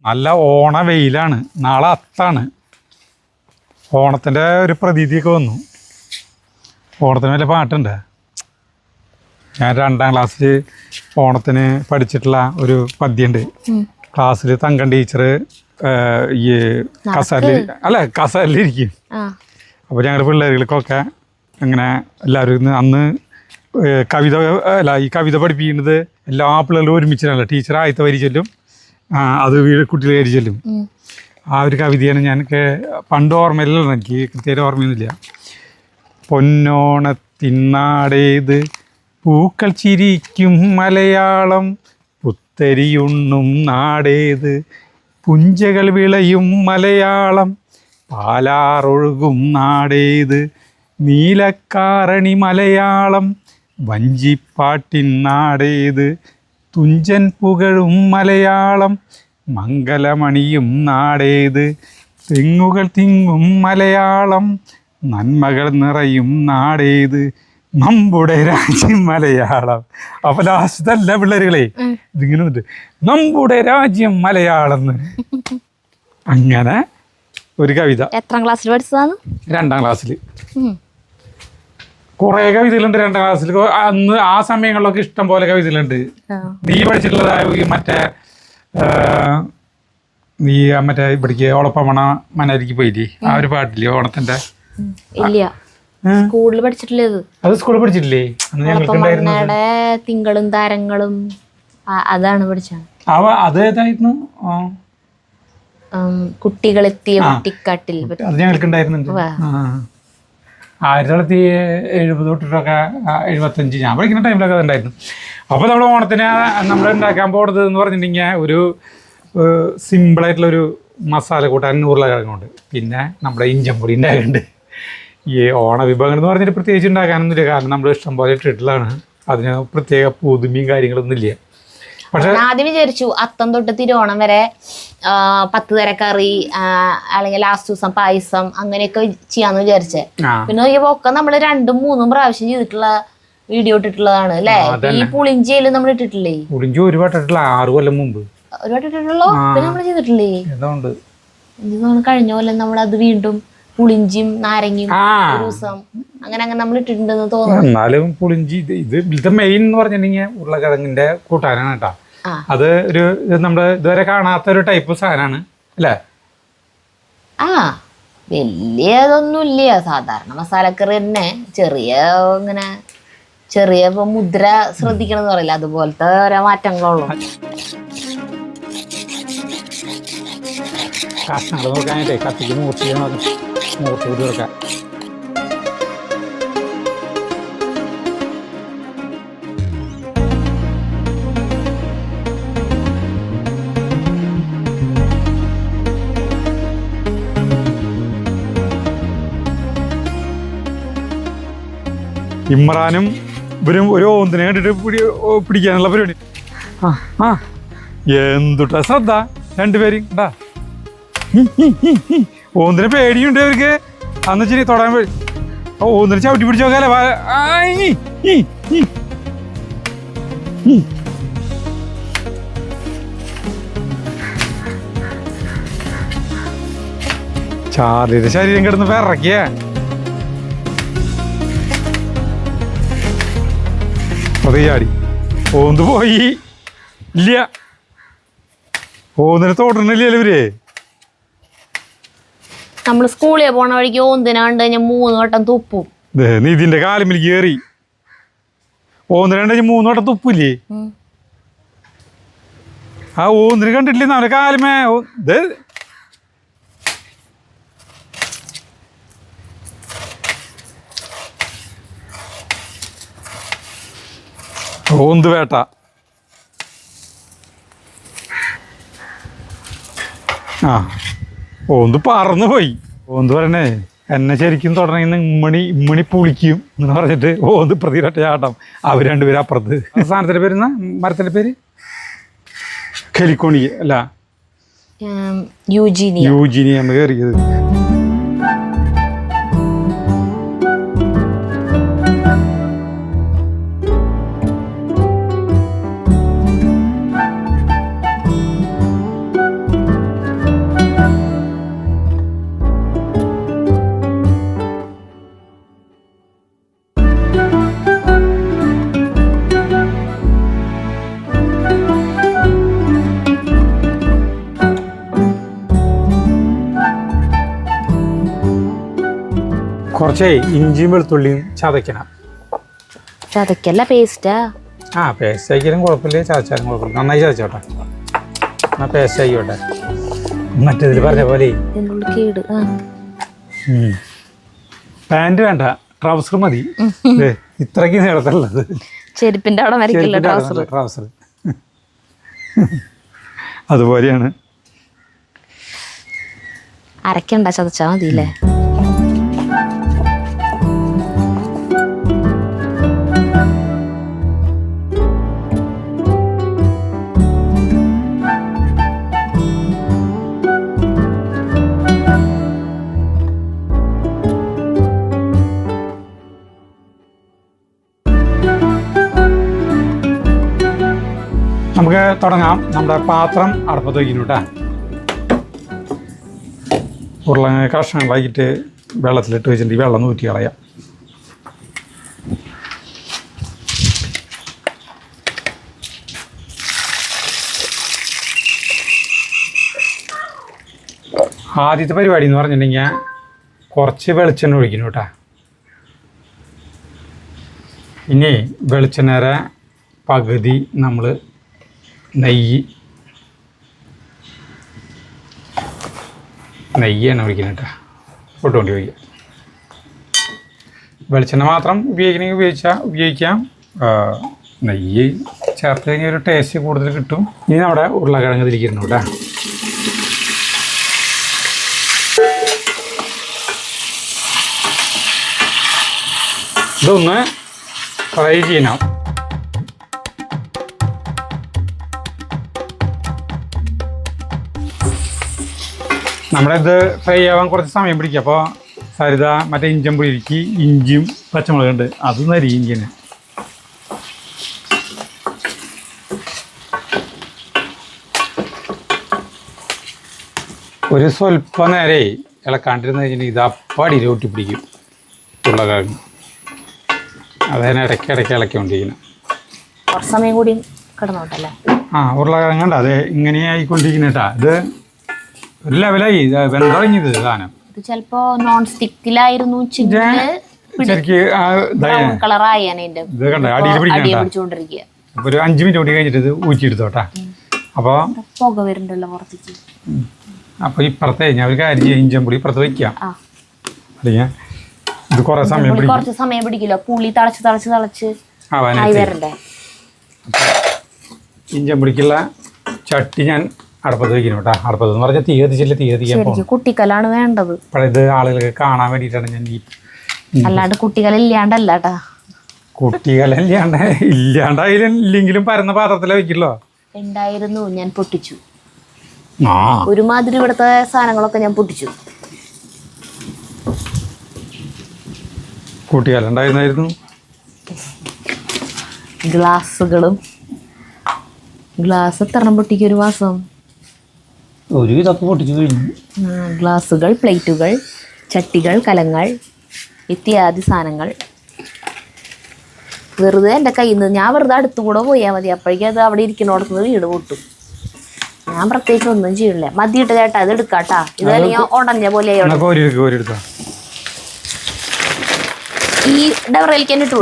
നല്ല ഓണ വെയിലാണ്. നാളെ അത്താണ്. ഓണത്തിൻ്റെ ഒരു പ്രതീതിയൊക്കെ വന്നു. ഓണത്തിന് വല്ല പാട്ടുണ്ട്. ഞാൻ 2ാം ക്ലാസ്സിൽ ഓണത്തിന് പഠിച്ചിട്ടുള്ള ഒരു പദ്യമുണ്ട്. ക്ലാസ്സിൽ തങ്കം ടീച്ചർ ഈ കസേരയിലിരിക്കും. അപ്പോൾ ഞങ്ങളുടെ പിള്ളേർക്കൊക്കെ അങ്ങനെ എല്ലാവരും അന്ന് കവിത ഈ കവിത പഠിപ്പിക്കുന്നത് എല്ലാ പിള്ളേരും ഒരുമിച്ചിട്ടല്ല. ടീച്ചർ ആദ്യത്തെ വരി ചൊല്ലും, അത് കുട്ടികൾ എഴുതി ചൊല്ലും. ആ ഒരു കവിതയാണ് ഞാൻ പണ്ട് ഓർമ്മയിലുള്ള, എനിക്ക് കൃത്യമായിട്ട് ഓർമ്മയൊന്നുമില്ല. പൊന്നോണത്തിനാടേത് പൂക്കൾ ചിരിക്കും മലയാളം, പുത്തരിയുണ്ണും നാടേത് പുഞ്ചകൾ വിളയും മലയാളം, പാലാറൊഴുകും നാടേത് നീലക്കാരണി മലയാളം, വഞ്ചിപ്പാട്ടിൻ നാടേത് തുഞ്ചൻ പുകഴും മലയാളം, മംഗലമണിയും നാടേത് തെങ്ങുകൾ തിങ്ങും മലയാളം, നന്മകൾ നിറയും നാടേത് നമ്മുടെ രാജ്യം മലയാളം. അപ്പൊ ലാസ്റ്റല്ല പിള്ളേരുകളെ ഇതിങ്ങനെ നമ്മുടെ രാജ്യം മലയാളം. അങ്ങനെ ഒരു കവിത. എത്രാം ക്ലാസ്സിൽ പഠിച്ചതാണ്? 2ാം ക്ലാസ്സിൽ. കുറെ കവിതകളുണ്ട് 2ാം ക്ലാസ്സിൽ. അന്ന് ആ സമയങ്ങളിലൊക്കെ ഇഷ്ടം പോലെ കവിതകളുണ്ട്. നീ പഠിച്ചിട്ടുള്ളതായ മറ്റേ ഇവിടേക്ക് ഓളപ്പമണ മനരിക്ക് പോയില്ലേ, ആ ഒരു പാട്ടില്ലേ ഓണത്തിന്റെ? ഇല്ല, സ്കൂളിൽ പഠിച്ചിട്ടില്ലേ അത് സ്കൂളിൽ പഠിച്ചിട്ടില്ലേ? തിങ്കളും താരങ്ങളും അതാണ് പഠിച്ചത്. അത് ഏതായിരുന്നു? കുട്ടികളെത്തിയ കുട്ടിക്കാട്ടിൽ അത് ഞങ്ങൾക്ക് ഉണ്ടായിരുന്നുണ്ട്. 1970 തൊട്ടിട്ടൊക്കെ 75 ഞാൻ പഠിക്കുന്ന ടൈമിലൊക്കെ അത് ഉണ്ടായിരുന്നു. അപ്പോൾ നമ്മൾ ഓണത്തിന് നമ്മൾ ഉണ്ടാക്കാൻ പോകുന്നത് എന്ന് പറഞ്ഞിട്ടുണ്ടെങ്കിൽ ഒരു സിമ്പിളായിട്ടുള്ളൊരു മസാല കൂട്ടാൻ ഉരുളക്കിഴങ്ങുണ്ട്, പിന്നെ നമ്മുടെ ഇഞ്ചമ്പൊടി ഉണ്ടാകുന്നുണ്ട്. ഈ ഓണ വിഭവങ്ങൾ എന്ന് പറഞ്ഞിട്ട് പ്രത്യേകിച്ച് ഉണ്ടാക്കാനൊന്നുമില്ല, കാരണം നമ്മൾ ഇഷ്ടം പോലെ ഇട്ടിട്ടുള്ളതാണ്. അതിന് പ്രത്യേക പുതുമയും കാര്യങ്ങളൊന്നും ഇല്ല. പക്ഷെ ആദ്യം വിചാരിച്ചു അത്തം തൊട്ട് തിരുവോണം വരെ 10 തര കറി, അല്ലെങ്കിൽ ലാസ്റ്റ് ദിവസം പായസം, അങ്ങനെയൊക്കെ ചെയ്യാന്ന് വിചാരിച്ചേ. പിന്നെ ഒക്കെ നമ്മള് 2-3 പ്രാവശ്യം ചെയ്തിട്ടുള്ള വീഡിയോ ഇട്ടിട്ടുള്ളതാണ് അല്ലേ? ഈ പുളിഞ്ചിയില് നമ്മൾ ഇട്ടിട്ടില്ലേ? പുളിഞ്ചി ഒരുപാട് ഇട്ടിട്ടില്ല, 6 കൊല്ലം മുമ്പ് ഒരുപാട് ഇട്ടിട്ടുള്ളൂ. പിന്നെ നമ്മള് ചെയ്തിട്ടില്ലേ? കഴിഞ്ഞ കൊല്ലം നമ്മളത് വീണ്ടും പുളിഞ്ചിയും നാരങ്ങയും ഒരു ദിവസം അങ്ങനെ നമ്മൾ ഇട്ടിട്ടുണ്ടെന്ന് തോന്നുന്നു. എന്നാലും പുളിഞ്ചി ഇത് മെയിൻ എന്ന് പറഞ്ഞിട്ടുണ്ടെങ്കിൽ ഉരുളക്കിഴങ്ങിന്റെ കൂട്ടാനാണ് കേട്ടോ. അത് ഒരു നമ്മള് ഇതുവരെ കാണാത്ത ഒരു ടൈപ്പ് സാധനമാണ് അല്ലേ? വലിയതൊന്നുമില്ല, സാധാരണ മസാലക്കറി തന്നെ. ചെറിയ മുദ്ര ശ്രദ്ധിക്കണം എന്ന് പറയില്ല, അതുപോലത്തെ ഓരോ മാറ്റങ്ങളുള്ളൂ. കഷ്ണങ്ങൾ നോക്കാനായിട്ടേ കത്തിക്ക് മൂർത്തി കൊടുക്കാം. ഇമ്രാനും ഇവരും ഒരു ഓന്തിനെ കണ്ടിട്ട് പിടിക്കാനുള്ള പരിപാടി. എന്തുട്ടാ ശ്രദ്ധ രണ്ടുപേരും ഉണ്ടാ. ഓന്തിനെ പേടിയുണ്ട് അവർക്ക്. അന്ന് വെച്ചാൽ തൊടാൻ ഓന്തിനെ ചവിട്ടി പിടിച്ച് നോക്കാല്ലേ. ചാർലിയുടെ ശരീരം കിടന്ന് വിറക്കിയ അത് ചാടി. ഓന്ത് പോയി ഇല്ല, ഓന്തിനെ തൊടണില്ലല്ലോ ഇവര്. നമ്മള് സ്കൂളിൽ പോണ വഴിക്ക് ഓന്തിനാണ്ട് ഞാൻ 3 വട്ടം തുപ്പും. നീ ഇതിന്റെ കാലുമിൽ കയറി ഓന്തിനാണ്ട് 3 വട്ടം തുപ്പില്ലേ? ആ ഓന്തിന് കണ്ടിട്ടില്ലേ അവന്റെ കാലുമേ? ഓന്ത് വേട്ട. ഓന്ത് പറന്നു പോയി. ഓന്ത് പറയണേ എന്നെ ശരിക്കും തുടങ്ങി ഇമ്മണി പുളിക്കും എന്ന് പറഞ്ഞിട്ട് ഓന്ത് പ്രതിരട്ട ചാട്ടം. അവർ രണ്ടുപേരും അപ്പുറത്ത്. സാധനത്തിന്റെ പേര് മരത്തിന്റെ പേര് കലിക്കോണി അല്ല, യൂജീനിയാണ് കയറിയത്. കുറച്ചേ ഇഞ്ചിയും വെളുത്തുള്ളിയും ചതയ്ക്കണം. ചതക്കല്ല പേസ്റ്റാ. ആ പേസ്റ്റ് ആക്കിയാലും കുഴപ്പമില്ല, ചതച്ചാലും കുഴപ്പമില്ല. നന്നായി ചതച്ചോട്ടെ, എന്നാൽ പേസ്റ്റ് ആയിക്കോട്ടെ. മറ്റേതിൽ പറഞ്ഞ പോലെ പാൻറ് വേണ്ട, ട്രൗസർ മതി. ഇത്രയ്ക്ക് നീളത്തുള്ളത് ചെരുപ്പിന്റെ അവിടെ വരയ്ക്കില്ല ട്രൗസർ. അതുപോലെയാണ്. അരക്കണ്ട, ചതച്ചാ മതിയില്ലേ. നമുക്ക് തുടങ്ങാം. നമ്മുടെ പാത്രം അടുപ്പത്ത് വയ്ക്കുന്നു കേട്ടോ. ഉരുളങ്ങ കഷ്ണങ്ങളാക്കിയിട്ട് വെള്ളത്തിലിട്ട് വെച്ചിട്ട് ഈ വെള്ളം ഊറ്റി കളയാം. ആദ്യത്തെ പരിപാടി എന്ന് പറഞ്ഞിട്ടുണ്ടെങ്കിൽ കുറച്ച് വെളിച്ചെണ്ണ ഒഴിക്കുന്നു കേട്ടോ. ഇനി വെളിച്ചെണ്ണ പകുതി നമ്മൾ നെയ്യാണ് ഒഴിക്കുന്നത് കേട്ടോ. ഒട്ടുകൊണ്ട് ഒഴിക്കാം. വെളിച്ചെണ്ണ മാത്രം ഉപയോഗിക്കണമെങ്കിൽ ഉപയോഗിക്കാം. നെയ്യ് ചേർത്ത് കഴിഞ്ഞാൽ ഒരു ടേസ്റ്റ് കൂടുതൽ കിട്ടും. ഇനി നമ്മുടെ ഉരുളക്കിഴങ്ങ് തിരിക്കുന്നു കേട്ടോ. ഇതൊന്ന് ഫ്രൈ ചെയ്യണം. നമ്മളിത് ഫ്രൈ ആവാൻ കുറച്ച് സമയം പിടിക്കും. അപ്പോൾ സരിത മറ്റേ ഇഞ്ചൻ പുളിക്ക് ഇഞ്ചിയും പച്ചമുളകുണ്ട്, അത് നരിയും ഇങ്ങനെ. ഒരു സ്വല്പം നേരെ ഇളക്കാണ്ടിരുന്ന് കഴിഞ്ഞാൽ ഇത് അപ്പാടി ഒട്ടി പിടിക്കും ഉരുളക്കിഴങ്ങ്. അതതിനെ ഇടയ്ക്കിടയ്ക്ക് ഇളക്കിക്കൊണ്ടിരിക്കണം. കുറച്ച് സമയം കൂടി കിടന്നോട്ടല്ലേ. ഉരുളക്കിഴങ്ങ് ഉണ്ട്, അതെ ഇങ്ങനെ ആയിക്കൊണ്ടിരിക്കുന്ന കേട്ടാ. ഇത് ഒരു ലെവലായി വെന്തറിഞ്ഞത് സാധനം. ഇത് ചിലപ്പോ നോൺ സ്റ്റിക്കിലായിരുന്നു ഒരു 5 മിനിറ്റ് കൂടി കഴിഞ്ഞിട്ട് ഇത് ഊറ്റിയെടുത്തോട്ടാ. അപ്പോൾ പുക വരുന്നുണ്ടല്ലോ പുറത്തേക്ക്. അപ്പോൾ ഇപ്പുറത്തെ ഞാൻ ഒരു കാര്യം ചെയ്യാം, ഇഞ്ചൻ പുളി ഇപ്പുറത്ത് വയ്ക്കാം. അല്ലെങ്കിൽ ഇത് കുറച്ച് സമയം പിടിക്കില്ല, പുളി തിളച്ച് വരണ്ടേ. ഇഞ്ചൻ പുളിക്കുള്ള ചട്ടി ഞാൻ അടുപ്പത്ത് വയ്ക്കുന്നു കേട്ടോ. അടുപ്പത്തെന്ന് പറഞ്ഞാൽ തീ കത്തിക്കാൻ പോകും. കുട്ടിക്കലാണ് വേണ്ടത്. അപ്പോൾ ഇത് ആളുകൾക്ക് കാണാൻ വേണ്ടിയിട്ടാണ് ഞാൻ അല്ലാണ്ട് കുട്ടികളില്ലാണ്ടല്ല കേട്ടാ. ഇല്ലാണ്ടായില്ലെങ്കിലും പരന്ന പാത്രത്തിലെ വെക്കില്ലോ. ഉണ്ടായിരുന്നു, ഞാൻ പൊട്ടിച്ചു. ഒരുമാതിരി ഇവിടുത്തെ സാധനങ്ങളൊക്കെ ഞാൻ പൊട്ടിച്ചു. കുട്ടികളുണ്ടായിരുന്നു. ഗ്ലാസ് എത്ര പൊട്ടിക്കും ഒരു മാസം? ഒരു ഇതൊക്കെ പൊട്ടിച്ചു കഴിഞ്ഞു. ഗ്ലാസുകൾ, പ്ലേറ്റുകൾ, ചട്ടികൾ, കലങ്ങൾ ഇത്യാദി സാധനങ്ങൾ വെറുതെ എൻ്റെ കയ്യിൽ നിന്ന് ഞാൻ വെറുതെ അടുത്തുകൂടെ പോയാൽ മതി, അപ്പോഴേക്കും അത് അവിടെ ഇരിക്കണോടത്ത് വീട് പൊട്ടും. ഞാൻ പ്രത്യേകിച്ച് ഒന്നും ചെയ്യില്ല. മതിയിട്ട് ചേട്ടാ ഇത് എടുക്കാട്ടാ. ഇത് അല്ലെങ്കിൽ ഉടഞ്ഞ പോലെ ഈ ഡവറയിലേക്ക് തന്നെ ഇട്ടു.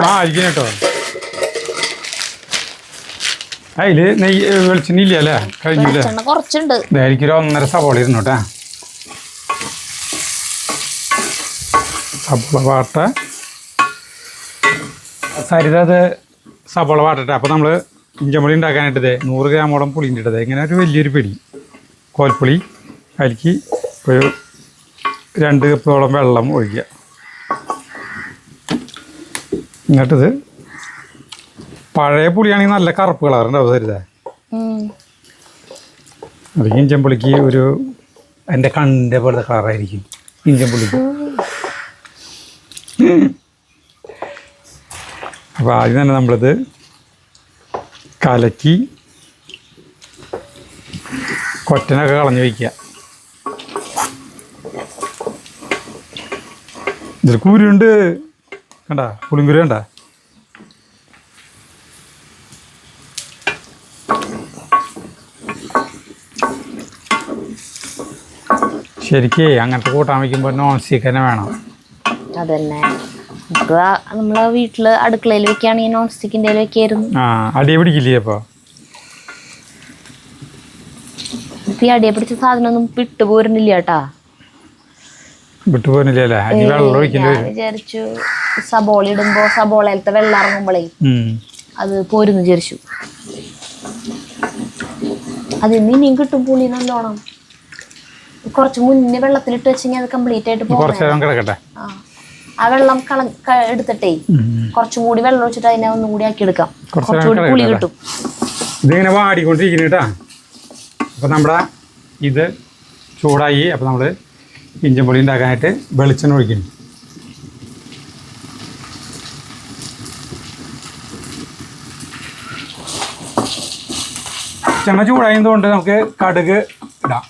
അതില് നെയ്യ് വെളിച്ചെണ്ണ ഇല്ല അല്ലേ? കഴിഞ്ഞില്ലേ? കുറച്ചുണ്ട്. എനിക്കൊരു 1.5 സവോള ഇരുന്നു കേട്ടാ. സവോള വാട്ട സരിത അത് സവോള വാട്ടട്ടെ. അപ്പോൾ നമ്മൾ ഇഞ്ചമ്പുളി ഉണ്ടാക്കാനായിട്ടത് 100 ഗ്രാമോളം പുളിൻ്റെ ഇട്ടത് ഇങ്ങനെ ഒരു വലിയൊരു പിടി കോൽപ്പുളി. അതിലേക്ക് ഒരു 2 കപ്പോളം വെള്ളം ഒഴിക്കുക. എന്നിട്ടിത് പഴയ പുളിയാണെങ്കിൽ നല്ല കറുപ്പ് കളറുണ്ടാവും സരിത. അത് ഇഞ്ചൻ പുളിക്ക് ഒരു എൻ്റെ കണ്ണിൻ്റെ പോലത്തെ കളറായിരിക്കും ഇഞ്ചൻ പുളിക്ക്. അപ്പോൾ ആദ്യം തന്നെ നമ്മളിത് കലക്കി കൊറ്റനൊക്കെ കളഞ്ഞു വയ്ക്കുക. ഇതിൽ കുരുണ്ട് കണ്ട, പുളിങ്കുരു കണ്ട. ശരിക്കേ അങ്ങനത്തെ കൂട്ടാൻ വയ്ക്കുമ്പോൾ നോൺ സ്റ്റിക്ക് തന്നെ വേണം. അതന്നെ നമുക്ക് നമ്മളെ വീട്ടില് അടുക്കളയിൽ വെക്കുകയാണെങ്കിൽ നോൺ സ്റ്റിക്കിന്റെ വെക്കായിരുന്നു. അടിയെ പിടിക്കില്ലേ അപ്പൊ? ഇപ്പൊ ഈ അടിയെ പിടിച്ച സാധനം ഒന്നും വിട്ടുപോരുന്നില്ല കേട്ടാ. വിട്ടുപോരുന്നില്ലേ? ഞാൻ വിചാരിച്ചു സബോള ഇടുമ്പോ സബോളയിലത്തെ വെള്ളം ഇറങ്ങുമ്പോളേ അത് പോരുന്നു വിചാരിച്ചു. അതിന് ഇനിയും കിട്ടും പുളി നല്ലോണം. കുറച്ച് മുന്നേ വെള്ളത്തിലിട്ട് വെച്ചെങ്കിൽ അത് കംപ്ലീറ്റ് ആയിട്ട് പോകും. ആ വെള്ളം എടുത്തിട്ടേ കുറച്ചും കൂടി വെള്ളം ഒഴിച്ചിട്ട് അതിനെ ഒന്നും കൂടി ആക്കി എടുക്കാം. കുറച്ചുകൂടി പുളി കിട്ടും. ഇതിങ്ങനെ വാടിക്കൊണ്ടിരിക്കണേട്ടാ. അപ്പൊ നമ്മുടെ ഇത് ചൂടായി. അപ്പൊ നമ്മള് ഇഞ്ചി പൊടി ഉണ്ടാക്കാനായിട്ട് വെളിച്ചെണ്ണ ഒഴിക്കുന്നു. ചെണ്ണ ചൂടായതുകൊണ്ട് നമുക്ക് കടുക് ഇടാം.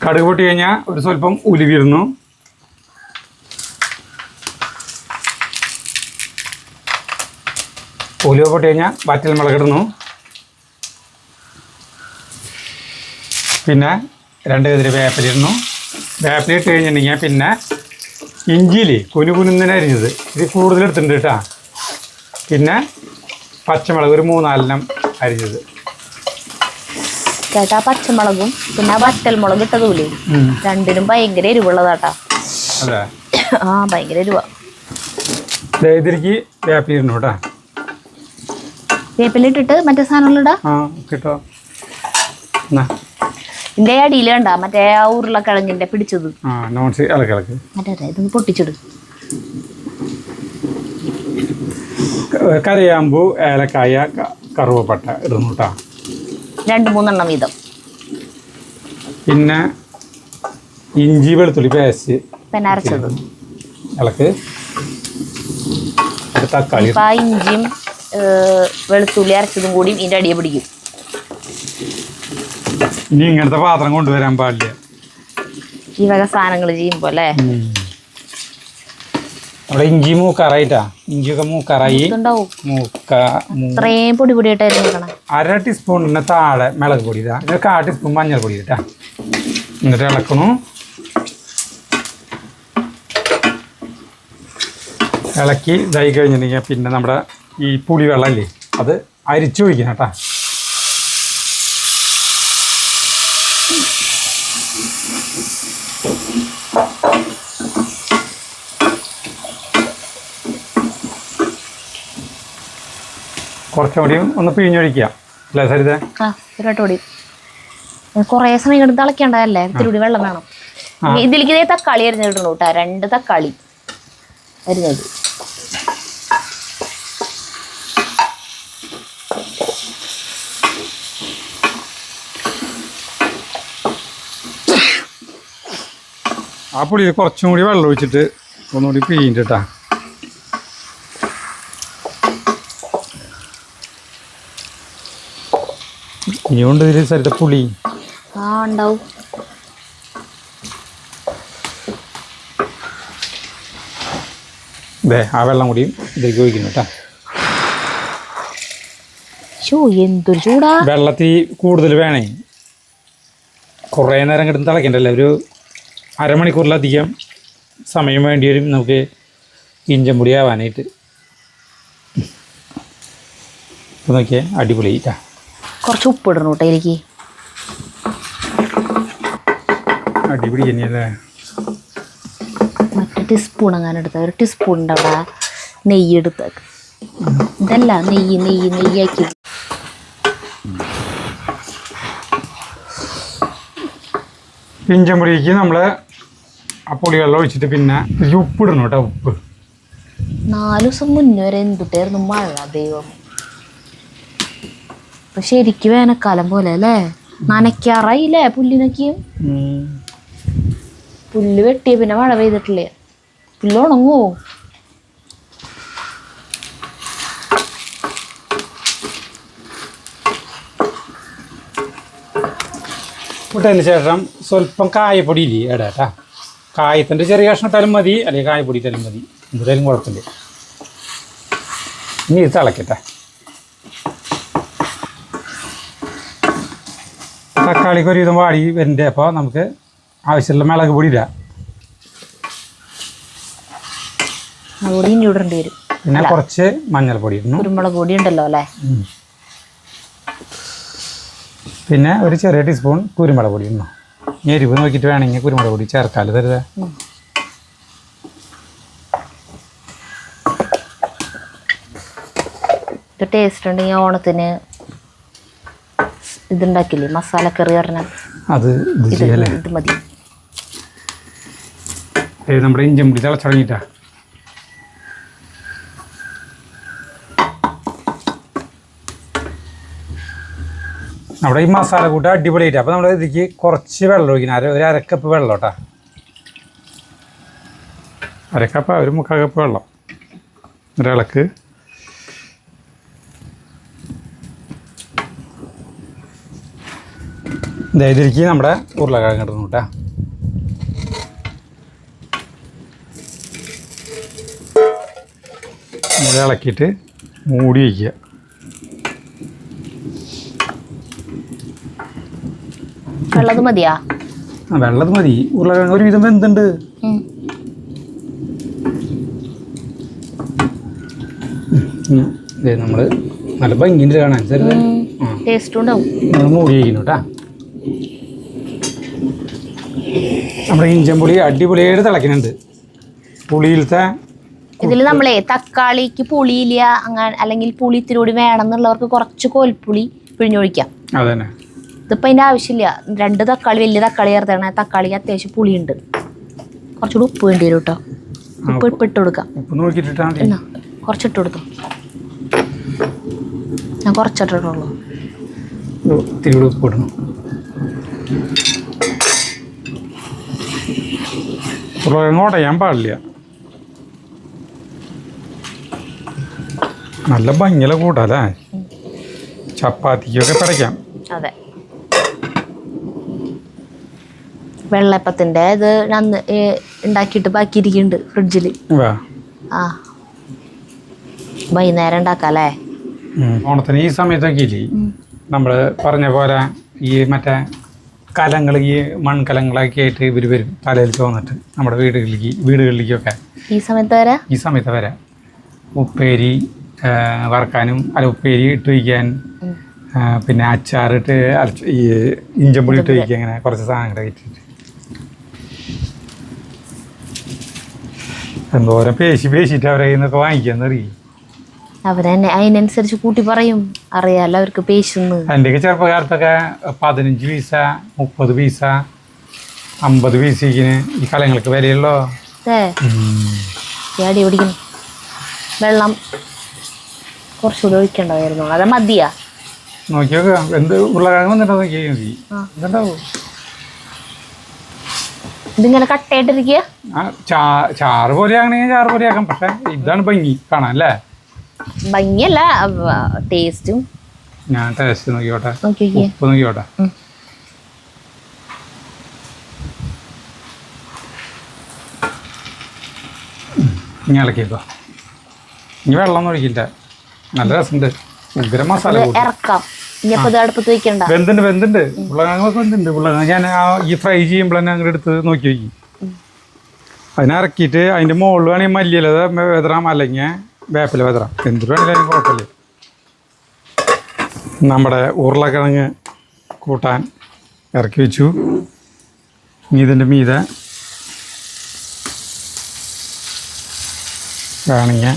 കടുക് പൊട്ടി കഴിഞ്ഞാൽ ഒരു സ്വല്പം ഉലുവിടുന്നു. ഉലുവ പൊട്ടി കഴിഞ്ഞാൽ വറ്റൽ മുളകിടുന്നു. പിന്നെ 2 കതിര് വേപ്പിലിടുന്നു. വേപ്പിലിട്ട് കഴിഞ്ഞിട്ടുണ്ടെങ്കിൽ പിന്നെ ഇഞ്ചിയിൽ കുനുകുനുന്നനെ അരിഞ്ഞത് ഇത് കൂടുതലെടുത്തിട്ടുണ്ട് കേട്ടോ. പിന്നെ പച്ചമുളക് ഒരു 3-4 അരിഞ്ഞത് ചേട്ടാ. പച്ചമുളകും പിന്നെ വറ്റൽ മുളക് ഇട്ടതൂലേ, രണ്ടിനും ഭയങ്കര എരിവുള്ളതാട്ടാ. അതെ, ഭയങ്കര എരിവാ. ഇതിലേക്ക് വേപ്പിലിടണം കേട്ടോ. വേപ്പിലിട്ടിട്ട് മറ്റേ സാധനങ്ങളിടാ കിട്ടോ. ഇതിന്റെ അടിയിൽ കണ്ടാ മറ്റേ ആ ഉരുളക്കിഴങ്ങിന്റെ പിടിച്ചത് മറ്റേ ഇതൊന്ന് പൊട്ടിച്ചിടും. കറിയാമ്പൂ, ഏലക്കായ, കറുവപ്പട്ട ഇടുന്നു കേട്ടോ. 2-3 വീതം. പിന്നെ ഇഞ്ചി വെളുത്തുള്ളി പേസ്റ്റ് പിന്നെ അരച്ചത് ഇളക്ക്. തക്കാളി ഇഞ്ചിയും വെളുത്തുള്ളി അരച്ചതും കൂടി ഇതിന്റെ അടിയെ പിടിക്കും. ഇനി ഇങ്ങനത്തെ പാത്രം കൊണ്ടുവരാൻ പാടില്ല ഈ വക സാധനങ്ങൾ ചെയ്യുമ്പോ അല്ലേ. അവിടെ ഇഞ്ചി മൂക്കാറായിട്ടാ. ഇഞ്ചിയൊക്കെ മൂക്കാറായി. ഇത്രയും പൊടി പൊടിയായിട്ടായിരുന്നു. 1/2 ടീസ്പൂണിന് താഴെ മുളക് പൊടി ഇതാ. 1/4 ടീസ്പൂൺ മഞ്ഞൾ പൊടി ഇട്ടാ. എന്നിട്ട് ഇളക്കണു. ഇളക്കി ഇതായി കഴിഞ്ഞിട്ടുണ്ടെങ്കിൽ പിന്നെ നമ്മുടെ ഈ പുളി വെള്ളമില്ലേ അത് അരിച്ചൊഴിക്കണം കേട്ടോ. കുറച്ചും കൂടി ഒന്ന് പിഴിഞ്ഞൊഴിക്കുക അല്ലേ സരിത? കൂടി കുറേ സമയം എടുത്ത് തിളക്കണ്ടല്ലേ, ഇത്തിരി കൂടി വെള്ളം വേണം. ഇതിലേക്ക് ഇതേ തക്കാളി അരിഞ്ഞിടണു കേട്ടോ. 2 തക്കാളി അരിഞ്ഞത്. ആ പുളിയിൽ കുറച്ചും കൂടി വെള്ളം ഒഴിച്ചിട്ട് ഒന്നുകൂടി പിഴിഞ്ഞിട്ടാ. ഇനിയുണ്ട് ഇതിൽ സരിത പുളി. ഉണ്ടാവും. അതെ, ആ വെള്ളം കൂടിയും ഇതിലേക്ക് ഒഴിക്കുന്നു കേട്ടോ. എന്തൊരു ചൂടാ. വെള്ളത്തിൽ കൂടുതൽ വേണേ. കുറേ നേരം കിടന്ന് തിളക്കണ്ടല്ലേ. ഒരു അരമണിക്കൂറിലധികം സമയം വേണ്ടി വരും നമുക്ക് ഇഞ്ചൻ പൊടി ആവാനായിട്ട്. ഇപ്പോൾ നോക്കിയേ അടിപൊളിയായിട്ടാ. കുറച്ച് ഉപ്പ് ഇടണം കേട്ടോ ഇതിലേക്ക്. അടിപൊളി തന്നെയല്ലേ. മറ്റേ ടീസ്പൂൺ അങ്ങനെ എടുത്ത 1 ടീസ്പൂണിൻ്റെ അവിടെ നെയ്യ് എടുത്തേക്ക്. ഇതല്ല നെയ്യാക്കി. ഇഞ്ചൻ പൊടിക്ക് നമ്മൾ ആ പൊടി വെള്ളം ഒഴിച്ചിട്ട് പിന്നെ ഉപ്പിടണം കേട്ടോ. ഉപ്പ് 4 ദിവസം മുന്നേ വരെ എന്തുട്ടായിരുന്നു മഴ ദൈവം. ഇപ്പൊ ശരിക്കും വേനൽക്കാലം പോലെ അല്ലേ. നനയ്ക്കാറായില്ലേ പുല്ലിനൊക്കെയും. പുല്ല് വെട്ടിയ പിന്നെ മഴ പെയ്തിട്ടില്ലേ, പുല്ല് ഉണങ്ങുമോ? ഇട്ടതിന് ശേഷം സ്വല്പം കായപ്പൊടി ഇല്ലേ ഇടാട്ടാ. കായത്തിൻ്റെ ചെറിയ കഷ്ണം ഇട്ടാലും മതി, അല്ലെങ്കിൽ കായപ്പൊടി ഇട്ടാലും മതി. എന്തായാലും കുഴപ്പമില്ല. ഇനി ഇത് തിളക്കട്ടെ. തക്കാളിക്ക് ഒരുവിധം വാടി വരുന്നുണ്ട്. അപ്പോൾ നമുക്ക് ആവശ്യമുള്ള മുളക് പൊടി ഇടാം. മുളക് ഇനി ഇടേണ്ടി വരും. പിന്നെ കുറച്ച് മഞ്ഞൾപ്പൊടി ഇടുന്നു. കുരുമുളക് പൊടി ഉണ്ടല്ലോ അല്ലേ. പിന്നെ ഒരു ചെറിയ ടീസ്പൂൺ കുരുമുളക് പൊടി ഇടണം. എരിവ് നോക്കിയിട്ട് വേണമെങ്കിൽ കുരുമുളക് പൊടി ചേർക്കാല് തരുത്. ഇത് ടേസ്റ്റ് ഉണ്ടെങ്കിൽ ഓണത്തിന് ഇതുണ്ടാക്കില്ലേ മസാലക്കറി പറഞ്ഞാൽ അത് ഇത് മതി. നമ്മുടെ ഇഞ്ചി മുടി തിളച്ച് തുടങ്ങിയിട്ടാ. നമ്മുടെ ഈ മസാല കൂട്ട് അടിപൊളിയായിട്ട്. അപ്പോൾ നമ്മൾ ഇതിലേക്ക് കുറച്ച് വെള്ളം ഒഴിക്കണം. ഒരു അരക്കപ്പ് വെള്ളം കേട്ടോ. അരക്കപ്പ് ഒരു 3/4 കപ്പ് വെള്ളം. ഒരിളക്ക് ഇതിലേക്ക് നമ്മുടെ ഉരുളക്കിഴങ്ങ് ഇടുന്നു കേട്ടോ. ഇത് ഇളക്കിയിട്ട് മൂടി വയ്ക്കുക. വെള്ളത് മതിയാ? വെള്ളത് മതി. ഉരുളക്കിഴങ്ങ് ഒരുവിധം വെന്തുണ്ട്. നമ്മൾ നല്ല ഭംഗിൻ്റെ കാണാൻ ടേസ്റ്റ് ഉണ്ടാവും. നമ്മൾ മൂടി വയ്ക്കുന്നു കേട്ടാ. നമ്മുടെ ഇഞ്ചമ്പുളി അടിപൊളിയായിട്ട് തിളക്കുന്നുണ്ട്. പുളിയിലത്തെ ഇതിൽ നമ്മളെ തക്കാളിക്ക് പുളിയില്ല അങ്ങനെ അല്ലെങ്കിൽ പുളി ഇത്തിരി കൂടി വേണം എന്നുള്ളവർക്ക് കുറച്ച് കോൽപ്പുളി പിഴിഞ്ഞൊഴിക്കാം. അതന്നെ. ഇതിപ്പോൾ അതിൻ്റെ ആവശ്യമില്ല. 2 തക്കാളി വലിയ തക്കാളി ചേർത്താണ്. തക്കാളിക്ക് അത്യാവശ്യം പുളിയുണ്ട്. കുറച്ചുകൂടി ഉപ്പ് വേണ്ടി വരും കേട്ടോ. ഉപ്പ് ഇട്ട് കൊടുക്കാം. എന്നാ കുറച്ചിട്ട് കൊടുത്തു. ഞാൻ കുറച്ചിട്ടുള്ളൂ. ഉപ്പ് ഇടണം. ഉരുളക്കിഴങ്ങ് ചെയ്യാൻ പാടില്ല. നല്ല ഭംഗിയുള്ള കൂട്ടല്ലേ. ചപ്പാത്തിക്കൊക്കെ പടയ്ക്കാം. അതെ. വെള്ളയപ്പത്തിൻ്റെ ഇത് അന്ന് ഉണ്ടാക്കിയിട്ട് ബാക്കിയിരിക്കുന്നുണ്ട് ഫ്രിഡ്ജിൽ. ആ വൈകുന്നേരം ഉണ്ടാക്കാം അല്ലേ. ഓണത്തിന് ഈ സമയത്തൊക്കെ ഇല്ലേ നമ്മൾ പറഞ്ഞ പോലെ ഈ മറ്റേ കലങ്ങൾ, ഈ മൺകലങ്ങളൊക്കെ ആയിട്ട് ഇവർ വരും തലയിൽ ചോന്നിട്ട് നമ്മുടെ വീടുകളിലേക്കൊക്കെ ഈ സമയത്ത് വരാം. ഉപ്പേരി വറക്കാനും ഉപ്പേരി ഇട്ട് വയ്ക്കാൻ, പിന്നെ അച്ചാറിട്ട് ഈ ഇഞ്ചമ്പുളി ഇട്ട് വയ്ക്കുക, അങ്ങനെ കുറച്ച് സാധനങ്ങളൊക്കെ ഇട്ടിട്ട് എന്തോരം പേശിട്ട് അവരെ കയ്യിൽ വാങ്ങിക്കാന്നറിയും. അവരെന്നെ അതിനനുസരിച്ച് കൂട്ടി പറയും. അറിയാലോ അവർക്ക് പേശുന്നു. എൻ്റെയൊക്കെ ചെറുപ്പകാലത്തൊക്കെ 15 പൈസ 30 പൈസ 50 പൈസയ്ക്കിന് ഈ കലങ്ങൾക്ക് വിലയുള്ളോ. അടി പിടിക്കുന്നു. വെള്ളം കുറച്ചുകൂടി ഒഴിക്കേണ്ടതായിരുന്നു. അത് മതിയാ. നോക്കി നോക്കുക. എന്ത് ഉരുളക്കിഴങ്ങ് വന്നിട്ടോ നോക്കിയാൽ മതി. ഇതുണ്ടാവും. ഇതിങ്ങനെ കട്ടയായിട്ടിരിക്കുക. ചാറ് പോലെ ആണെങ്കിൽ ചാറ് പോലെ ആക്കാം. പക്ഷെ ഇതാണ് ഭംഗി കാണാൻ അല്ലേ. ഭംഗിയല്ല, ടേസ്റ്റും. ഞാൻ ടേസ്റ്റ് നോക്കിയോട്ടെ. ഉപ്പ് നോക്കിയോട്ടെ. ഇനി ഇളക്കിക്കോ. ഇനി വെള്ളം ഒഴിക്കില്ല. നല്ല രസമുണ്ട്. ഉഗ്ര മസാല ഇറക്കാം. വെന്തുണ്ട്. ഉരുളക്കിഴങ്ങൊക്കെ വെന്തുണ്ട്. ഉരുളക്കിഴങ്ങ് ഞാൻ ഈ ഫ്രൈ ചെയ്യുമ്പോൾ തന്നെ അങ്ങോട്ട് എടുത്ത് നോക്കി വയ്ക്കും. അതിനിറക്കിയിട്ട് അതിൻ്റെ മുകളിൽ വേണമെങ്കിൽ മല്ലിയില വെതറാം, അല്ലെങ്കിൽ വേപ്പില വെതറാം. എന്തിനു വേണമെങ്കിലും കുഴപ്പമില്ല. നമ്മുടെ ഉരുളക്കിഴങ്ങ് കൂട്ടാൻ ഇറക്കി വെച്ചു. ഇനി ഇതിൻ്റെ മീതെ വേണമെങ്കിൽ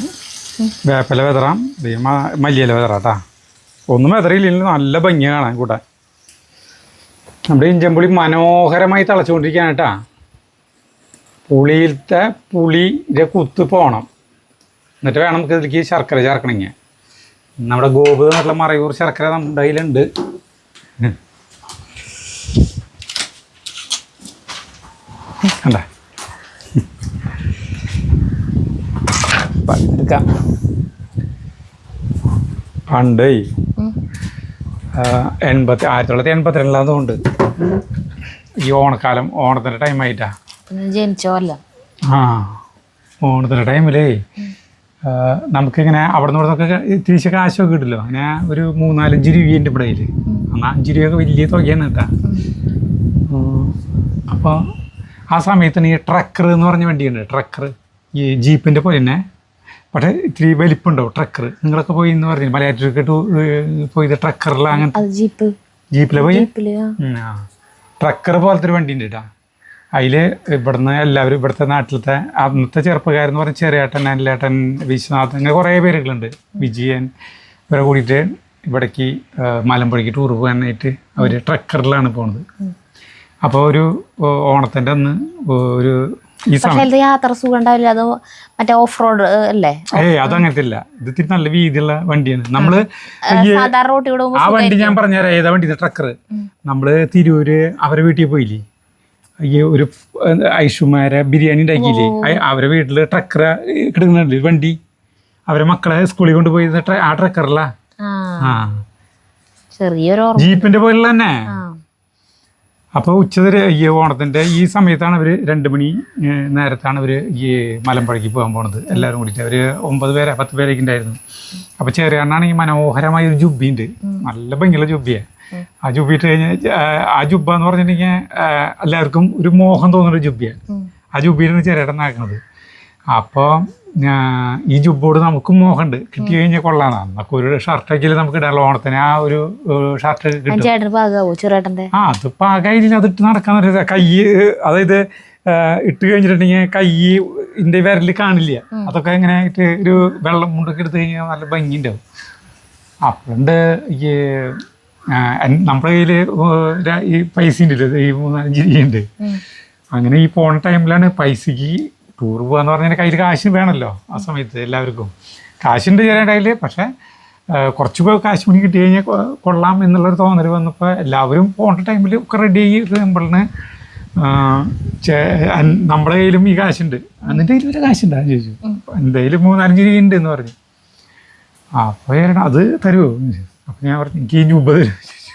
വേപ്പില വെതറാം, മല്ലിയില വെതറാം കേട്ടോ. ഒന്നും വെതറിയില്ലെങ്കിൽ നല്ല ഭംഗിയാണ് കാണാൻ കൂട്ടാൻ. നമ്മുടെ ഇഞ്ചമ്പുളി മനോഹരമായി തിളച്ചുകൊണ്ടിരിക്കുകയാണ് കേട്ടോ. പുളിയിലത്തെ പുളിയുടെ കുത്ത് പോകണം. എന്നിട്ട് വേണം നമുക്ക് ഇതിലേക്ക് ശർക്കര ചേർക്കണമെങ്കിൽ. നമ്മുടെ ഗോപു എന്നുള്ള മറയൂർ ശർക്കര നമ്മുടെ കയ്യിലുണ്ട്. കണ്ടേ, എടുക്കാം. പണ്ട് 1982കൊണ്ട് ഈ ഓണക്കാലം, ഓണത്തിൻ്റെ ടൈമായിട്ടാ ജനിച്ചോല്ല. ഓണത്തിൻ്റെ ടൈമിലേ നമുക്കിങ്ങനെ അവിടെ നിന്ന് ഇവിടുന്നൊക്കെ തിരിച്ച് കാശൊക്കെ കിട്ടില്ലോ. അങ്ങനെ ഒരു 3-4-5 രൂപയുണ്ട് ഇവിടെ കയ്യിൽ. എന്നാൽ 5 രൂപയൊക്കെ വലിയ തുകയാണ് കേട്ടാ. അപ്പോൾ ആ സമയത്തിന് ഈ ട്രക്കർ എന്ന് പറഞ്ഞ വണ്ടിയുണ്ട്. ട്രക്കർ ഈ ജീപ്പിൻ്റെ പോലെ തന്നെ, പക്ഷേ ഇത്തിരി വലിപ്പുണ്ടാവും ട്രക്കർ. നിങ്ങളൊക്കെ പോയി എന്ന് പറഞ്ഞു മലയാറ്റൂർക്ക് പോയത് ട്രക്കറിലാണ്. അങ്ങനത്തെ ജീപ്പിലെ പോയി ട്രക്കർ പോലത്തെ ഒരു വണ്ടി ഉണ്ട് കേട്ടോ. അതിൽ ഇവിടുന്ന് എല്ലാവരും ഇവിടുത്തെ നാട്ടിലത്തെ അന്നത്തെ ചെറുപ്പക്കാരെന്ന് പറഞ്ഞാൽ ചെറിയേട്ടൻ, അനിലേട്ടൻ, വിശ്വനാഥൻ, അങ്ങനെ കുറേ പേരുകളുണ്ട്, വിജയൻ, ഇവരെ കൂടിയിട്ട് ഇവിടേക്ക് മലമ്പുഴയ്ക്ക് ടൂർ പോകാനായിട്ട് അവർ ട്രക്കറിലാണ് പോകുന്നത്. അപ്പോൾ ഒരു ഓണത്തിൻ്റെ അന്ന് ഒരു ഈ സമയത്ത് യാത്ര സുഖം ഉണ്ടാവില്ല. അത് മറ്റേ ഓഫ് റോഡ് അല്ലേ? അതങ്ങനത്തെ ഇല്ല. ഇത് ഇത്തിരി നല്ല വീതിയുള്ള വണ്ടിയാണ്. നമ്മള് സാധാരണ റോട്ടിലൂടെ ആ വണ്ടി ഞാൻ പറഞ്ഞുതരാം ഏതാ വണ്ടി. ട്രക്കർ നമ്മള് തിരൂര് അവരെ വീട്ടിൽ പോയില്ലേ, ഈ ഒരു ഐഷുമാരെ ബിരിയാണി ഉണ്ടാക്കിയില്ലേ, അവരെ വീട്ടില് ട്രക്കർ കിടക്കുന്നുണ്ട് വണ്ടി. അവരെ മക്കളെ സ്കൂളിൽ കൊണ്ടുപോയി ആ ട്രക്കറില. ചെറിയൊരു ജീപ്പിന്റെ പോലുള്ള തന്നെ. അപ്പോൾ ഉച്ചവരെ ഈ ഓണത്തിൻ്റെ ഈ സമയത്താണ് അവർ 2 മണി നേരത്താണ് അവർ ഈ മലമ്പുഴയ്ക്ക് പോകാൻ പോണത്. എല്ലാവരും കൂടിയിട്ട് അവർ 9 പേരെ 10 പേരൊക്കെ ഉണ്ടായിരുന്നു. അപ്പോൾ ചെറിയാണെങ്കിൽ മനോഹരമായ ഒരു ജുബ്ബിയുണ്ട്, നല്ല ഭംഗിയുള്ള ജുബ്ബിയാണ്. ആ ജുബ്ബി ഇട്ട് കഴിഞ്ഞാൽ ആ ജുബ്ബ എന്ന് പറഞ്ഞിട്ടുണ്ടെങ്കിൽ എല്ലാവർക്കും ഒരു മോഹം തോന്നുന്നൊരു ജുബ്ബിയാണ്. ആ ജുബ്ബിയിലാണ് ചെറിയേട്ടൻ നടക്കുന്നത്. അപ്പോൾ ഈ ജുബ്ബോട് നമുക്കും മോഹമുണ്ട്, കിട്ടി കഴിഞ്ഞാൽ കൊള്ളാന്നാ. നമുക്ക് ഒരു ഷർട്ടൊക്കെ നമുക്ക് ഇടാനുള്ള ഓണത്തിന് ആ ഒരു ഷർട്ട് കിട്ടും. അത് പാകയില്ല, അതിട്ട് നടക്കാൻ കൈ, അതായത് ഇട്ട് കഴിഞ്ഞിട്ടുണ്ടെങ്കിൽ കൈൻ്റെ വിരൽ കാണില്ല. അതൊക്കെ ഇങ്ങനെ ആയിട്ട് ഒരു വെള്ളം മുണ്ടൊക്കെ എടുത്ത് കഴിഞ്ഞാൽ നല്ല ഭംഗിയുണ്ടാവും. അപ്പോഴുണ്ട് ഈ നമ്മുടെ കയ്യിൽ ഈ പൈസ ഉണ്ടല്ലോ, ഈ 3-5 രൂപയുണ്ട്. അങ്ങനെ ഈ പോണ ടൈമിലാണ് പൈസക്ക് ടൂർ പോകാന്ന് പറഞ്ഞാൽ കയ്യിൽ കാശ് വേണമല്ലോ. ആ സമയത്ത് എല്ലാവർക്കും കാശുണ്ട് ചെറിയ കയ്യിൽ. പക്ഷേ കുറച്ച് കാശ് മണി കിട്ടി കഴിഞ്ഞാൽ കൊള്ളാം എന്നുള്ളൊരു തോന്നൽ വന്നപ്പോൾ എല്ലാവരും പോകേണ്ട ടൈമിൽ ഒക്കെ റെഡി ആയി കഴിയുമ്പോഴാണ് നമ്മുടെ കയ്യിലും ഈ കാശുണ്ട്. എന്നിട്ട് കയ്യിൽ ഒരു കാശുണ്ടാ ചോദിച്ചു. എന്തായാലും 3-5 രൂപ ഉണ്ട് എന്ന് പറഞ്ഞു. അപ്പോൾ അത് തരുമോ? അപ്പം ഞാൻ പറഞ്ഞു എനിക്ക് ഈ ജുബ്ബ തരുമോ ചോദിച്ചു.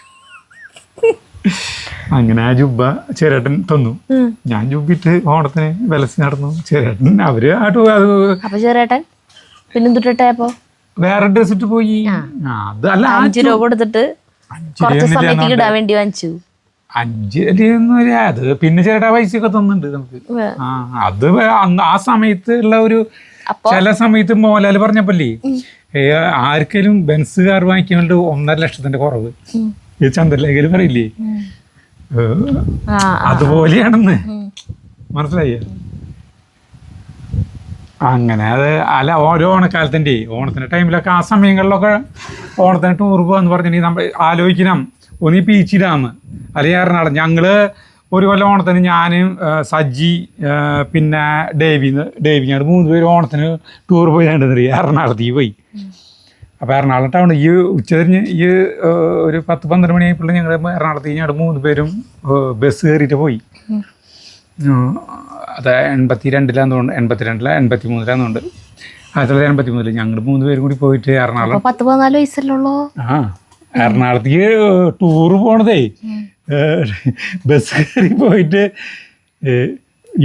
അങ്ങനെ ആ ജുബ്ബ ചേരേട്ടൻ തന്നു. ഞാൻ ജുബ്ബിട്ട് ഓണത്തിന് വിലസി നടന്നു. ചേരേട്ടൻ അവര് ചേരേട്ടൻ പിന്നെ വേറെ ഡ്രസ് ഇട്ട് പോയി. അത് അല്ല 5 രൂപ കൊടുത്തിട്ട് 5 രൂപ അത് പിന്നെ ചേട്ടാ പൈസയൊക്കെ തന്നിട്ടുണ്ട് നമുക്ക്. അത് ആ സമയത്ത് ഉള്ള ഒരു ചില സമയത്ത് മോഹൻലാൽ പറഞ്ഞപ്പോല്ലേ ആർക്കെങ്കിലും ബെൻസ് കാർ വാങ്ങിക്കുന്നുണ്ട് 1.5 ലക്ഷത്തിന്റെ കുറവ്. ഈ ചന്ദ്രലേഖയിൽ പറയില്ലേ, അതുപോലെയാണെന്ന് മനസ്സിലായി. അങ്ങനെ അത് അല്ല ഓരോ ഓണക്കാലത്തിൻ്റെ ഓണത്തിൻ്റെ ടൈമിലൊക്കെ ആ സമയങ്ങളിലൊക്കെ ഓണത്തിന് ടൂർ പോകാന്ന് പറഞ്ഞിട്ടുണ്ടെങ്കിൽ നമ്മൾ ആലോചിക്കണം. ഒന്നീ പീച്ചി ഡാം അല്ലെങ്കിൽ എറണാകുളം. ഞങ്ങൾ ഒരു കൊല്ലം ഓണത്തിന് ഞാനും സജ്ജി പിന്നെ ഡേവി ഞങ്ങൾ 3 പേര് ഓണത്തിന് ടൂർ പോയി കണ്ടെന്നറിയ എറണാകുളത്തേക്ക് പോയി. അപ്പോൾ എറണാകുളം ടൗൺ ഈ ഉച്ചതിരിഞ്ഞ് ഈ ഒരു 10-12 മണിയായപ്പോൾ ഞങ്ങൾ എറണാകുളത്തേക്ക് ഞങ്ങൾ 3 പേരും ബസ് കയറിയിട്ട് പോയി. അത് 82-ലാന്ന് തോന്നുന്നു, 83-ലാന്നുണ്ട്. 1983 ഞങ്ങൾ 3 പേരും കൂടി പോയിട്ട് എറണാകുളം 14 വയസ്സല്ലോ. എറണാകുളത്തേക്ക് ടൂറ് പോണതേ ബസ് കയറി പോയിട്ട്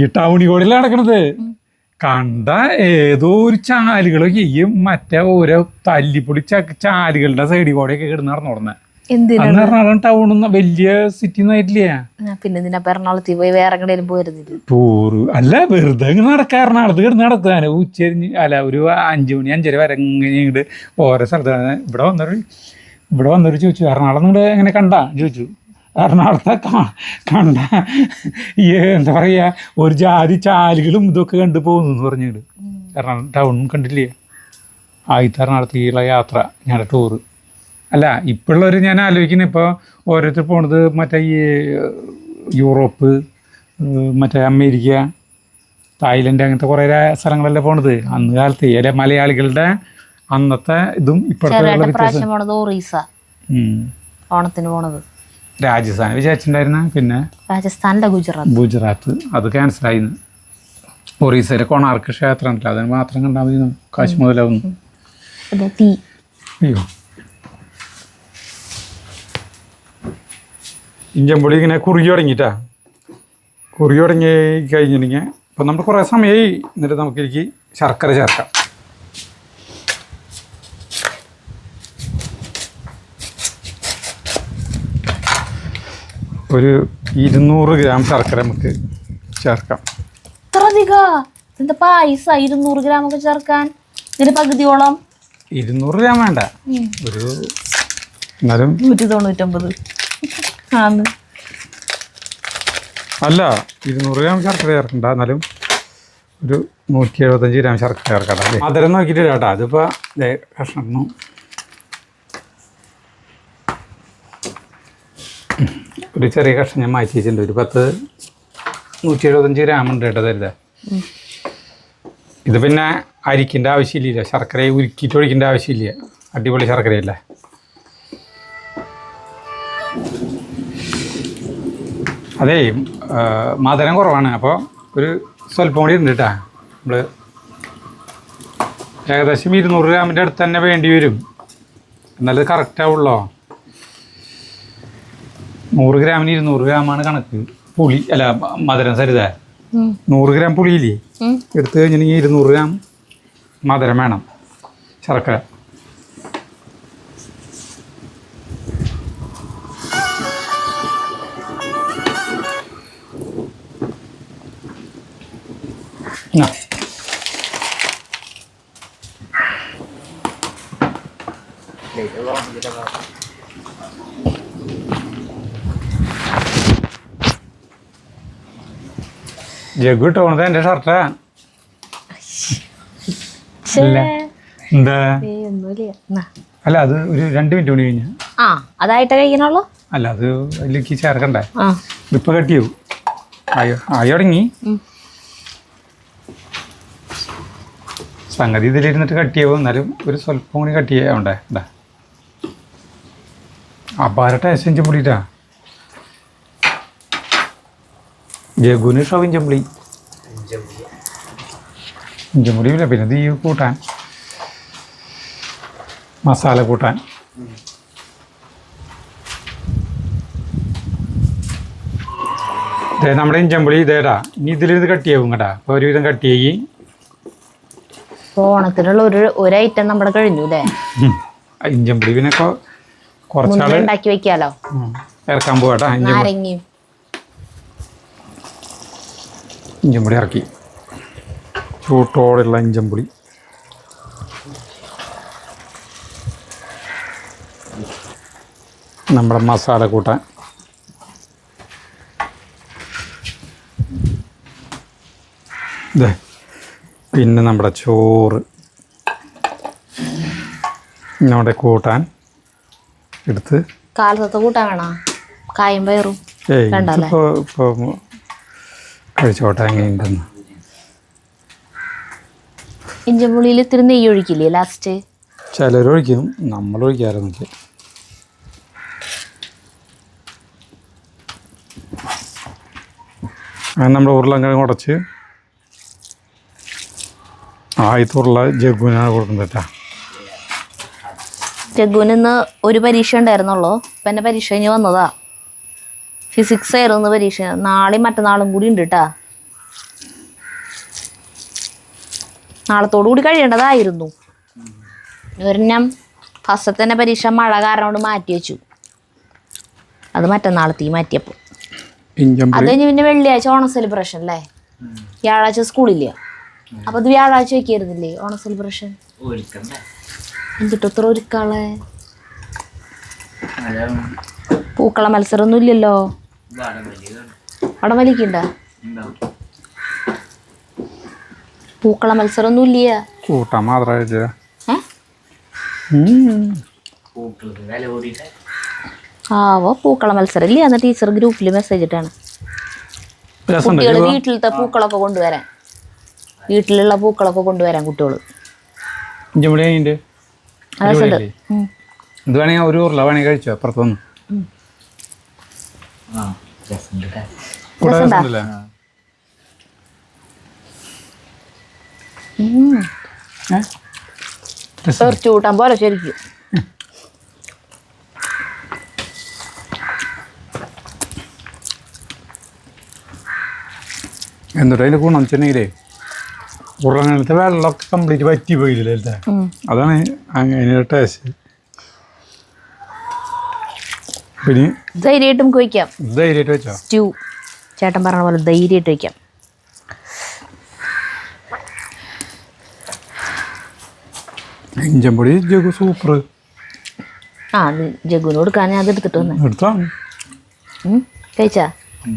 ഈ ടൗണിൽ നടക്കണത് കണ്ട ഏതോ ഒരു ചാലുകളൊക്കെ ഈ മറ്റേ ഓരോ തല്ലിപ്പൊളി ചാലുകളുടെ സൈഡിൽ കൂടെയൊക്കെ കിടന്ന് നടന്നു. അന്ന് എറണാകുളം ടൗൺ വലിയ സിറ്റി ഒന്നും ആയിട്ടില്ല. പിന്നെ എറണാകുളത്തിൽ പോയി വേറെ ടൂറ് അല്ല, വെറുതെ നടക്കാം. എറണാകുളത്ത് കിടന്ന് നടക്കാൻ ഉച്ചരിഞ്ഞ് അല്ല ഒരു 5 മണി 5:30 വരെ ഇങ്ങോട്ട് ഓരോ സ്ഥലത്താണ്. ഇവിടെ വന്നൊരു ചോദിച്ചു എറണാകുളം നിങ്ങളുടെ എങ്ങനെ കണ്ടാ ചോദിച്ചു. എറണാകുളത്തെ കണ്ട എന്താ പറയുക ഒരു ജാതി ചാലുകളും ഇതൊക്കെ കണ്ടു പോകുന്നു എന്ന് പറഞ്ഞിട്ട് എറണാകുളം ടൗണും കണ്ടില്ലേ. ആദ്യത്തെ എറണാകുളത്തേക്കുള്ള യാത്ര ഞങ്ങളുടെ ടൂറ്. അല്ല ഇപ്പോഴുള്ളവർ ഞാൻ ആലോചിക്കുന്നത് ഇപ്പോൾ ഓരോരുത്തർ പോണത് മറ്റേ ഈ യൂറോപ്പ്, മറ്റേ അമേരിക്ക, തായ്ലൻഡ് അങ്ങനത്തെ കുറേ സ്ഥലങ്ങളല്ലേ പോണത്. അന്ന് കാലത്ത് അല്ലെ മലയാളികളുടെ അന്നത്തെ ഇതും ഇപ്പോഴത്തെ ഓണത്തിന് പോണത് രാജസ്ഥാൻ വിചാരിച്ചിട്ടുണ്ടായിരുന്ന, പിന്നെ രാജസ്ഥാനിലെ ഗുജറാത്ത് അത് ക്യാൻസലായിരുന്നു. ഒറീസയിലെ കൊണാർക്ക് ക്ഷേത്രം ഉണ്ടല്ലോ, അതിന് മാത്രം കണ്ടാൽ മതി, കാശ് മുതലാവുന്നു. അയ്യോ ഇഞ്ചമ്പുളി ഇങ്ങനെ കുറുകി തുടങ്ങി കഴിഞ്ഞിട്ടുണ്ടെങ്കിൽ ഇപ്പം നമ്മൾ കുറേ സമയമായി. എന്നിട്ട് നമുക്കിരിക്കും ശർക്കര ചേർക്കാം. ഒരു 200 ഗ്രാം ശർക്കര നമുക്ക് ചേർക്കാം. ഇത്ര അധികം എന്താ പായസ 200 ഗ്രാം ഒക്കെ ചേർക്കാൻ? ഇതിന്റെ പകുതിയോളം 200 ഗ്രാം വേണ്ട, ഒരു എന്നാലും 199 ആന്ന്. അല്ല 200 ഗ്രാം ശർക്കര ചേർക്കണ്ട, എന്നാലും ഒരു 175 ഗ്രാം ശർക്കര ചേർക്കട്ടെ അല്ലേ? മധുരം നോക്കിയിട്ട് കേട്ടോ. അതിപ്പോൾ കഷ്ണം ഒരു ചെറിയ കഷ്ണം ഞാൻ മാറ്റി വെച്ചിട്ടുണ്ട്. ഒരു 175 ഗ്രാം ഉണ്ട് കേട്ടോ തരുത. ഇത് പിന്നെ അരിക്കേണ്ട ആവശ്യമില്ല, ശർക്കരയെ ഉരുക്കിയിട്ട് ഒഴിക്കേണ്ട ആവശ്യമില്ല. അടിപൊളി ശർക്കരയല്ലേ. അതേ മധുരം കുറവാണ്, അപ്പോൾ ഒരു സ്വല്പം കൂടി ഉണ്ട് കേട്ടോ. നമ്മൾ ഏകദേശം 200 ഗ്രാമിൻ്റെ അടുത്ത് തന്നെ വേണ്ടി വരും, എന്നാലത് കറക്റ്റ് ആവുള്ളൂ. 100 ഗ്രാമിന് 200 ഗ്രാമാണ് കണക്ക്. പുളി അല്ല മധുരം സരിത 100 ഗ്രാം പുളിയില്ലേ എടുത്തു കഴിഞ്ഞിട്ടുണ്ടെങ്കിൽ 200 ഗ്രാം മധുരം വേണം ശർക്കര. ജഗ്ഗു ഇട്ടോണത് എൻ്റെ ഷർട്ടാ. എന്താ അല്ല അത് ഒരു 2 മിനിറ്റ് കൂടി കഴിഞ്ഞ അതായിട്ട് കഴിക്കണുള്ളൂ. അല്ല അത് അതിലേക്ക് ചേർക്കണ്ടേ? ഇപ്പൊ കട്ട് ചെയ്യൂ. ആയി തുടങ്ങി സംഗതി. ഇതിലിരുന്നിട്ട് കട്ട് ചെയ്യുമോ, എന്നാലും ഒരു സ്വല്പം കൂടി കട്ട് ചെയ്യാണ്ടേ. എന്താ അപാര ടേസ്റ്റ് ഇഞ്ചമ്പുളിട്ടാ. ജഗുന് ഇഷ്ടം ഇഞ്ചമ്പുളി. ഇഞ്ചമ്പുളി ഇല്ല, പിന്നെ ഇത് കൂട്ടാൻ മസാല കൂട്ടാൻ. ഇതേ നമ്മുടെ ഇഞ്ചമ്പുളി ഇതേടാ. ഇനി ഇതിലിരുന്ന് കട്ട് ചെയ്യാവും കേട്ടാ. അപ്പോൾ ഒരുവിധം കട്ട് ചെയ്യി. ഓണത്തിനുള്ള ഒരു ഐറ്റം നമ്മുടെ കഴിഞ്ഞു അല്ലേ? ഇഞ്ചമ്പുളി പിന്നെ കുറച്ചാൾ ഉണ്ടാക്കി വെക്കാലോ. ഇറക്കാൻ പോവാട്ടാ. ഇഞ്ചമ്പുളി ഇറക്കി, ചൂട്ടോടുള്ള ഇഞ്ചമ്പുളി. നമ്മുടെ മസാല കൂട്ടാൻ. ഇതേ പിന്നെ നമ്മുടെ ചോറ്, നമ്മുടെ കൂട്ടാൻ എടുത്ത് കാലത്തെ കൂട്ടാൻ വേണോ? കായും പയറും ഇപ്പോൾ കഴിച്ചോട്ടെ. എങ്ങനെയുണ്ടെന്ന് ഇഞ്ചമ്പുളിയിൽ ഇത്തിരി നെയ്യ് ഒഴിക്കില്ലേ ലാസ്റ്റ്? ചിലരൊഴിക്കും, നമ്മൾ ഒഴിക്കാറൊന്നുമില്ല. അങ്ങനെ നമ്മുടെ ഉരുളക്കിഴങ്ങ് ഉടച്ച് ആയത്തുള്ള ജഗ്ഗുവിനാണ് കൊടുക്കുന്നത് കേട്ടോ. ജഗ്ഗുവിന് ഇന്ന് ഒരു പരീക്ഷ ഉണ്ടായിരുന്നുള്ളൂ. ഇപ്പം എൻ്റെ പരീക്ഷ കഴിഞ്ഞ് വന്നതാ. ഫിസിക്സ് ആയിരുന്നു പരീക്ഷ. നാളെയും മറ്റന്നാളും കൂടി ഉണ്ട് കേട്ടാ. നാളത്തോടു കൂടി കഴിയേണ്ടതായിരുന്നു. ഒരെണ്ണം ഫസ്റ്റത്തെ തന്നെ പരീക്ഷ മഴ കാരണം കൊണ്ട് മാറ്റി വെച്ചു. അത് മറ്റന്നാളത്തേക്ക് മാറ്റിയപ്പോൾ അത് കഴിഞ്ഞ് പിന്നെ വെള്ളിയാഴ്ച ഓണം സെലിബ്രേഷൻ അല്ലേ? വ്യാഴാഴ്ച സ്കൂളില്ല. അപ്പോൾ അത് വ്യാഴാഴ്ച വയ്ക്കായിരുന്നില്ലേ ഓണം സെലിബ്രേഷൻ? എന്നിട്ട് എത്ര ഒരുക്കാളെ പൂക്കള മത്സരമൊന്നും ഇല്ലല്ലോ. വടംവലിക്കണ്ട? പൂക്കള മത്സരമൊന്നും ഇല്ല. കൂട്ടാൻ മാത്രമായിട്ട് ആവോ പൂക്കള മത്സരം ഇല്ല. എന്ന ടീച്ചർ ഗ്രൂപ്പിൽ മെസ്സേജ് ഇട്ടാണ് കുട്ടികൾ വീട്ടിലത്തെ പൂക്കളൊക്കെ കൊണ്ടുവരാൻ, വീട്ടിലുള്ള പൂക്കളൊക്കെ കൊണ്ടുവരാൻ കുട്ടികൾ. ഇത് വേണമെങ്കിൽ ഒരു ഉരുള വേണമെങ്കിൽ കഴിച്ചോ അപ്പുറത്ത് വന്ന്. ഇറച്ചി കൂട്ടാൻ പോലെ ശരിക്കും. എന്നിട്ട് അതിൻ്റെ ഗുണം വെച്ചിട്ടുണ്ടെങ്കിലേ ഉരുളങ്ങനത്തെ വെള്ളമൊക്കെ കംപ്ലീറ്റ് വറ്റി പോയില്ലേ? അതാണ് അതിൻ്റെ ടേസ്റ്റ്. പിന്നെ ധൈര്യമായിട്ട് നമുക്ക് വയ്ക്കാം. ധൈര്യമായിട്ട് വെച്ചോ. സ്റ്റ്യൂ ചേട്ടൻ പറഞ്ഞ പോലെ ധൈര്യമായിട്ട് വയ്ക്കാം. ഇഞ്ചമ്പൊടി ജഗു സൂപ്പർ. അത് ജഗുവിന് കൊടുക്കാൻ ഞാൻ അത് എടുത്തിട്ട് വന്നേ. എടുത്താ കഴിച്ചാ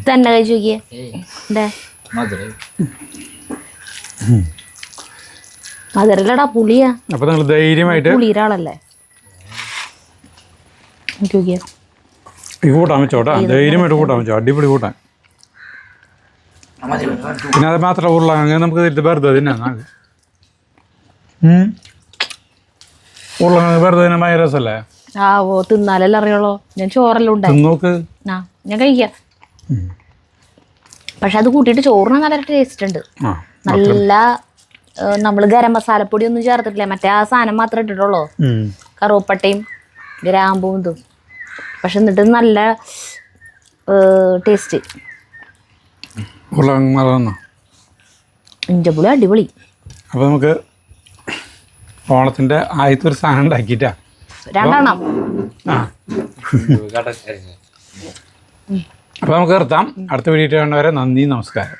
തന്നെ കഴിച്ചു നോക്കിയേ. എന്താ മധുരല്ലടാ, പുളിയാ. അപ്പൊ നിങ്ങൾ ധൈര്യമായിട്ട് പുളിയുടെ ആളല്ലേ. നോക്കിയേ ഈ കൂട്ടാൻ വെച്ചോട്ടാ, ധൈര്യമായിട്ട് കൂട്ടാൻ വെച്ചോ. അടിപൊളി കൂട്ടാൻ. പിന്നെ അത് മാത്രമല്ല ഉരുളക്കിഴങ്ങ് നമുക്ക് ഇതിൽ വെറുതെ തിന്നാം. ഉരുളക്കിഴങ്ങ് വെറുതെ തിന്നാൻ ഭയങ്കര രസമല്ലേ? ഓ തിന്നാലല്ലേ അറിയുള്ളൂ. ഞാൻ ചോറെല്ലാം ഉണ്ടായി നോക്ക്. ഞാൻ കഴിക്കാം. പക്ഷെ അത് കൂട്ടിയിട്ട് ചോറിന് നല്ല ടേസ്റ്റ് ഉണ്ട്. നല്ല നമ്മൾ ഗരം മസാലപ്പൊടി ഒന്നും ചേർത്തിട്ടില്ല, മറ്റേ ആ സാധനം മാത്രമേ ഇട്ടിട്ടുള്ളൂ. കറുവപ്പട്ടയും ഗ്രാമ്പും ഇതും. പക്ഷെ എന്നിട്ട് നല്ല ടേസ്റ്റ്. ഇഞ്ചപ്പുളി അടിപൊളി. അപ്പോൾ നമുക്ക് ഓണത്തിൻ്റെ ആദ്യത്തെ ഒരു സാധനം ഉണ്ടാക്കിയിട്ടാ. 2 എണ്ണം. അപ്പോൾ നമുക്ക് നിർത്താം. അടുത്ത വീഡിയോ കാണുന്നവരെ നന്ദി, നമസ്കാരം.